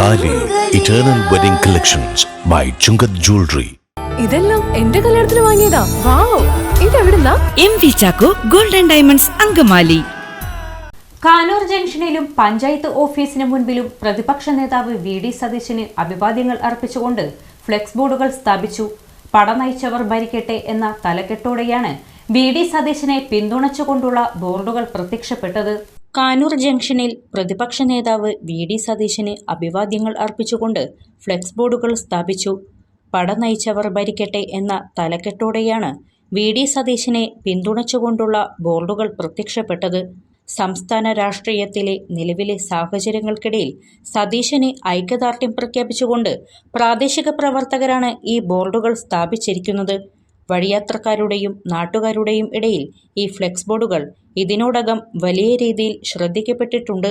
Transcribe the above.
താലി eternal wedding collections by Chungath jewellery. ഇതെല്ലാം എന്റെ കല്യാണത്തിന് വാങ്ങിയതാ. വാവ്, ഇതെവിടുന്നാ? MV Chacko golden diamonds Angamaly. Kanoor ജംഗ്ഷനിലും പഞ്ചായത്ത് ഓഫീസിന് മുൻപിലും പ്രതിപക്ഷ നേതാവ് VD സതീശന് അഭിവാദ്യങ്ങൾ അർപ്പിച്ചുകൊണ്ട് ഫ്ലെക്സ് ബോർഡുകൾ സ്ഥാപിച്ചു. പട നയിച്ചവർ ഭരിക്കട്ടെ എന്ന തലക്കെട്ടോടെയാണ് VD സതീശനെ പിന്തുണച്ചുകൊണ്ടുള്ള ബോർഡുകൾ പ്രത്യക്ഷപ്പെട്ടത്. കാനൂർ ജംഗ്ഷനിൽ പ്രതിപക്ഷ നേതാവ് VD സതീശന് അഭിവാദ്യങ്ങൾ അർപ്പിച്ചുകൊണ്ട് ഫ്ലെക്സ് ബോർഡുകൾ സ്ഥാപിച്ചു. പട നയിച്ചവർ ഭരിക്കട്ടെ എന്ന തലക്കെട്ടോടെയാണ് VD സതീശനെ പിന്തുണച്ചുകൊണ്ടുള്ള ബോർഡുകൾ പ്രത്യക്ഷപ്പെട്ടത്. സംസ്ഥാന രാഷ്ട്രീയത്തിലെ നിലവിലെ സാഹചര്യങ്ങൾക്കിടയിൽ സതീശന് ഐക്യദാർഢ്യം പ്രഖ്യാപിച്ചുകൊണ്ട് പ്രാദേശിക പ്രവർത്തകരാണ് ഈ ബോർഡുകൾ സ്ഥാപിച്ചിരിക്കുന്നത്. വഴിയാത്രക്കാരുടെയും നാട്ടുകാരുടെയും ഇടയിൽ ഈ ഫ്ലെക്സ് ബോർഡുകൾ ഇതിനോടകം വലിയ രീതിയിൽ ശ്രദ്ധിക്കപ്പെട്ടിട്ടുണ്ട്.